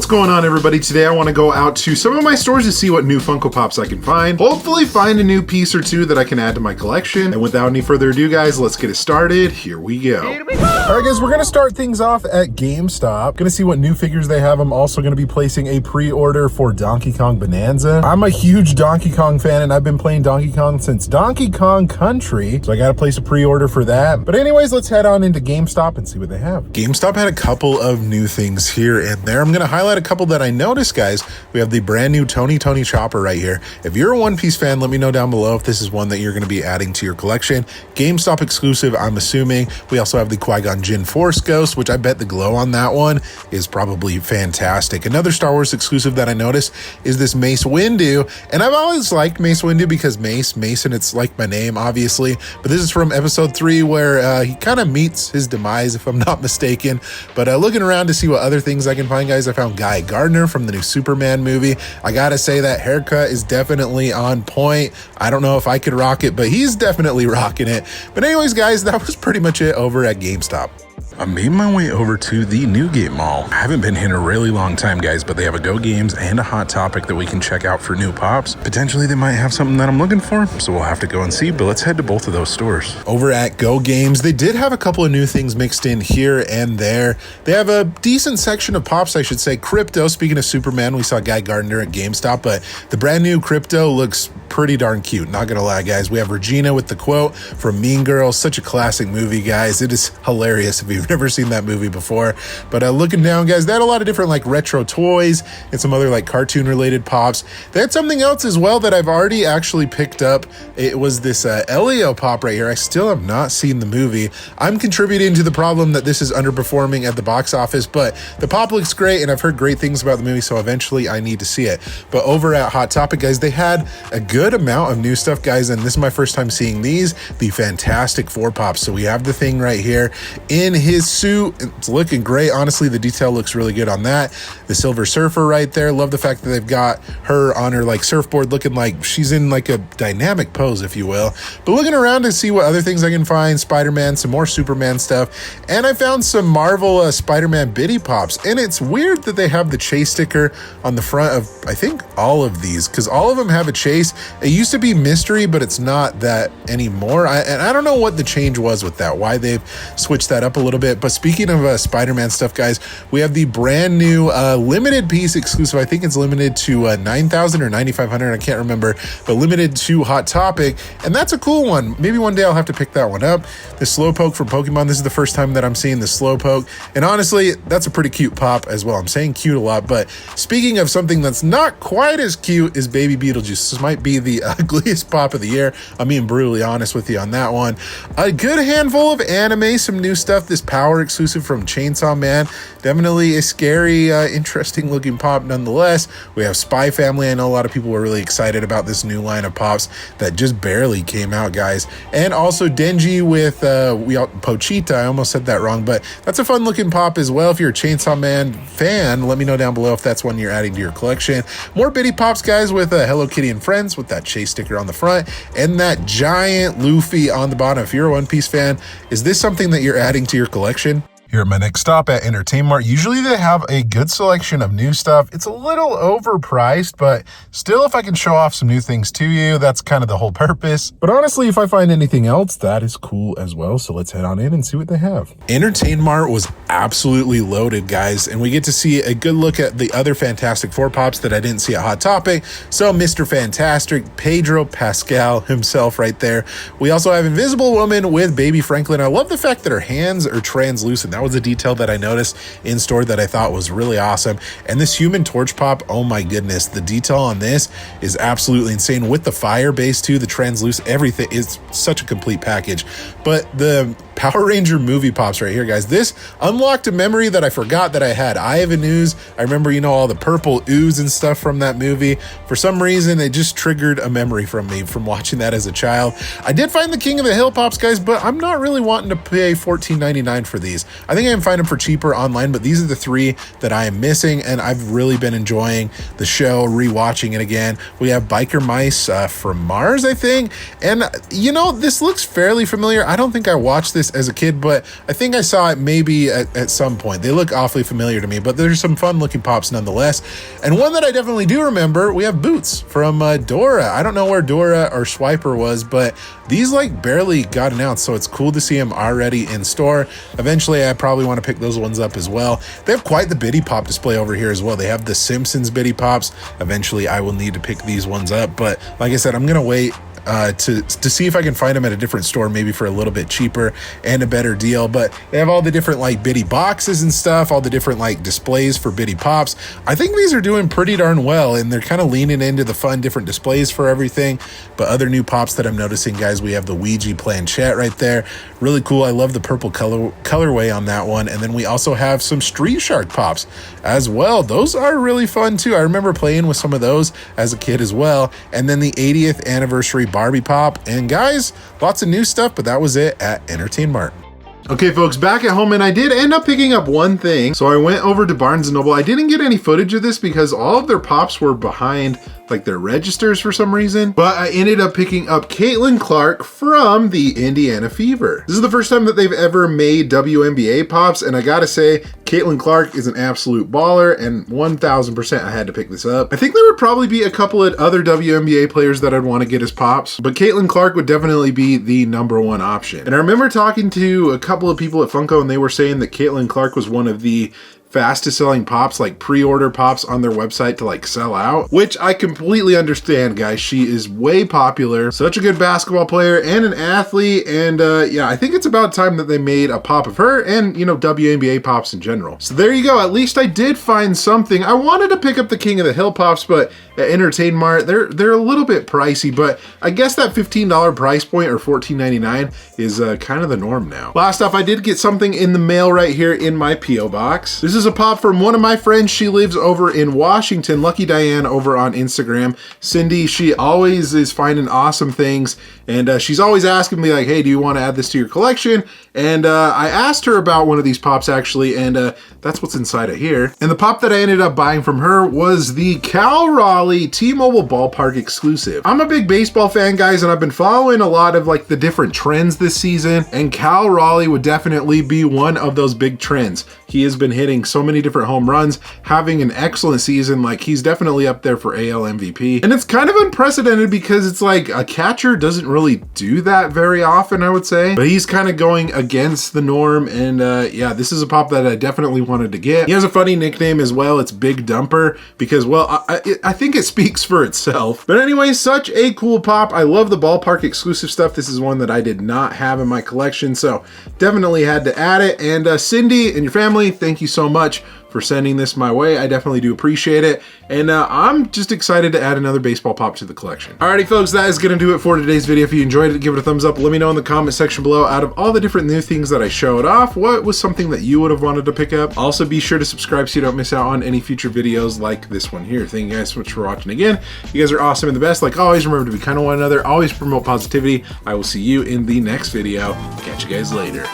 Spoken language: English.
What's going on, everybody? Today I want to go out to some of my stores to see what new Funko Pops I can find. Hopefully find a new piece or two that I can add to my collection. And without any further ado, guys, let's get it started. Here we go. All right, guys, we're going to start things off at GameStop. Going to see what new figures they have. I'm also going to be placing a pre-order for Donkey Kong Bonanza. I'm a huge Donkey Kong fan, and I've been playing Donkey Kong since Donkey Kong Country. So I got to place a pre-order for that. But anyways, let's head on into GameStop and see what they have. GameStop had a couple of new things here and there. I'm going to highlight a couple that I noticed, guys. We have the brand new Tony Chopper right here. If you're a One Piece fan, let me know down below if this is one that you're going to be adding to your collection. GameStop exclusive, I'm assuming. We also have the Qui-Gon Jinn Force Ghost, which I bet the glow on that one is probably fantastic. Another Star Wars exclusive that I noticed is this Mace Windu, and I've always liked Mace Windu because Mason, it's like my name, obviously, but this is from episode 3 where he kind of meets his demise, if I'm not mistaken. But looking around to see what other things I can find, guys, I found Guy Gardner from the new Superman movie. I gotta say that haircut is definitely on point. I don't know if I could rock it, but he's definitely rocking it. But anyways, guys, that was pretty much it over at GameStop. I made my way over to the Newgate Mall. I haven't been here in a really long time, guys, but they have a Go Games and a Hot Topic that we can check out for new pops. Potentially they might have something that I'm looking for, so we'll have to go and see, but let's head to both of those stores. Over at Go Games, they did have a couple of new things mixed in here and there. They have a decent section of pops, I should say. Crypto, speaking of Superman, we saw Guy Gardner at GameStop, but the brand new Crypto looks pretty darn cute, not gonna lie, guys. We have Regina with the quote from Mean Girls, such a classic movie, guys. It is hilarious if you've never seen that movie before. But looking down, guys, they had a lot of different like retro toys and some other like cartoon related pops. They had something else as well that I've already actually picked up. It was this Elio pop right here. I still have not seen the movie. I'm contributing to the problem that this is underperforming at the box office, but the pop looks great and I've heard great things about the movie, so eventually I need to see it. But over at Hot Topic, guys, they had a good amount of new stuff, guys, and this is my first time seeing these, the Fantastic Four pops. So we have the Thing right here in his suit. It's looking great. Honestly, the detail looks really good on that. The Silver Surfer right there. Love the fact that they've got her on her like surfboard looking like she's in like a dynamic pose, if you will. But looking around to see what other things I can find. Spider-Man, some more Superman stuff. And I found some Marvel Spider-Man Biddy pops. And it's weird that they have the chase sticker on the front of, I think, all of these, because all of them have a chase. It used to be mystery, but it's not that anymore. And I don't know what the change was with that, why they've switched that up a little bit. But speaking of Spider-Man stuff, guys, we have the brand new limited piece exclusive. I think it's limited to 9,000 or 9,500. I can't remember, but limited to Hot Topic. And that's a cool one. Maybe one day I'll have to pick that one up. The Slowpoke from Pokemon. This is the first time that I'm seeing the Slowpoke. And honestly, that's a pretty cute pop as well. I'm saying cute a lot, but speaking of something that's not quite as cute is Baby Beetlejuice. This might be the ugliest pop of the year. I'm being brutally honest with you on that one. A good handful of anime, some new stuff. This Power exclusive from Chainsaw Man. Definitely a scary, interesting looking pop nonetheless. We have Spy Family. I know a lot of people were really excited about this new line of pops that just barely came out, guys. And also Denji with Pochita. I almost said that wrong, but that's a fun looking pop as well. If you're a Chainsaw Man fan, let me know down below if that's one you're adding to your collection. More Biddy pops, guys, with Hello Kitty and Friends with that chase sticker on the front and that giant Luffy on the bottom. If you're a One Piece fan, is this something that you're adding to your collection? Here at my next stop at Entertainment, usually they have a good selection of new stuff. It's a little overpriced, but still, if I can show off some new things to you, that's kind of the whole purpose. But honestly, if I find anything else, that is cool as well. So let's head on in and see what they have. Entertainment was absolutely loaded, guys, and we get to see a good look at the other Fantastic Four pops that I didn't see at Hot Topic. So Mr. Fantastic, Pedro Pascal himself right there. We also have Invisible Woman with Baby Franklin. I love the fact that her hands are translucent. That was a detail that I noticed in store that I thought was really awesome. And this Human Torch pop, oh my goodness, the detail on this is absolutely insane. With the fire base too, the translucent, everything is such a complete package. But the Power Ranger movie pops right here, guys. This unlocked a memory that I forgot that I had. I have an ooze. I remember, you know, all the purple ooze and stuff from that movie. For some reason, it just triggered a memory from me from watching that as a child. I did find the King of the Hill pops, guys, but I'm not really wanting to pay $14.99 for these. I think I can find them for cheaper online, but these are the three that I am missing, and I've really been enjoying the show, rewatching it again. We have Biker Mice from Mars, I think, and you know, this looks fairly familiar. I don't think I watched this this as a kid, but I think I saw it maybe at some point. They look awfully familiar to me, but there's some fun looking pops nonetheless. And one that I definitely do remember, we have Boots from Dora. I don't know where Dora or Swiper was, but these like barely got announced, so it's cool to see them already in store. Eventually, I probably want to pick those ones up as well. They have quite the Biddy Pop display over here as well. They have the Simpsons Biddy Pops. Eventually, I will need to pick these ones up, but like I said, I'm gonna wait to see if I can find them at a different store, maybe for a little bit cheaper and a better deal. But they have all the different like Biddy boxes and stuff, all the different like displays for Biddy Pops. I think these are doing pretty darn well, and they're kind of leaning into the fun different displays for everything. But other new pops that I'm noticing, guys, we have the Ouija planchette right there. Really cool. I love the purple colorway on that one. And then we also have some Street Shark pops as well. Those are really fun too. I remember playing with some of those as a kid as well. And then the 80th anniversary Barbie Pop. And guys, lots of new stuff, but that was it at Entertain Mart. Okay, folks, back at home, and I did end up picking up one thing. So I went over to Barnes & Noble. I didn't get any footage of this because all of their pops were behind like their registers for some reason, but I ended up picking up Caitlin Clark from the Indiana Fever. This is the first time that they've ever made WNBA pops, and I gotta say, Caitlin Clark is an absolute baller, and 1000% I had to pick this up. I think there would probably be a couple of other WNBA players that I'd want to get as pops, but Caitlin Clark would definitely be the #1 option. And I remember talking to a couple of people at Funko, and they were saying that Caitlin Clark was one of the fastest selling pops, like pre-order pops on their website to like sell out, which I completely understand, guys. She is way popular, such a good basketball player and an athlete, and yeah, I think it's about time that they made a pop of her and, you know, WNBA pops in general. So there you go. At least I did find something. I wanted to pick up the King of the Hill pops, but at Entertain Mart, they're a little bit pricey, but I guess that $15 price point or $14.99 is kind of the norm now. Last off, I did get something in the mail right here in my P.O. box. This is a pop from one of my friends. She lives over in Washington, Lucky Diane over on Instagram. Cindy, she always is finding awesome things, and she's always asking me like, hey, do you want to add this to your collection? And I asked her about one of these pops actually, and that's what's inside of here. And the pop that I ended up buying from her was the Cal Raleigh T-Mobile Ballpark exclusive. I'm a big baseball fan, guys, and I've been following a lot of like the different trends this season, and Cal Raleigh would definitely be one of those big trends. He has been hitting so many different home runs, having an excellent season. Like, he's definitely up there for AL MVP. And it's kind of unprecedented because it's like a catcher doesn't really do that very often, I would say. But he's kind of going against the norm, and yeah, this is a pop that I definitely wanted to get. He has a funny nickname as well. It's Big Dumper because, well, I think it speaks for itself. But anyway, such a cool pop. I love the ballpark exclusive stuff. This is one that I did not have in my collection, so definitely had to add it. And Cindy and your family, thank you so much for sending this my way. I definitely do appreciate it. And I'm just excited to add another baseball pop to the collection. Alrighty, folks, that is gonna do it for today's video. If you enjoyed it, give it a thumbs up. Let me know in the comment section below, out of all the different new things that I showed off, what was something that you would have wanted to pick up? Also, be sure to subscribe so you don't miss out on any future videos like this one here. Thank you guys so much for watching again. You guys are awesome and the best. Like always, remember to be kind to one another. Always promote positivity. I will see you in the next video. Catch you guys later.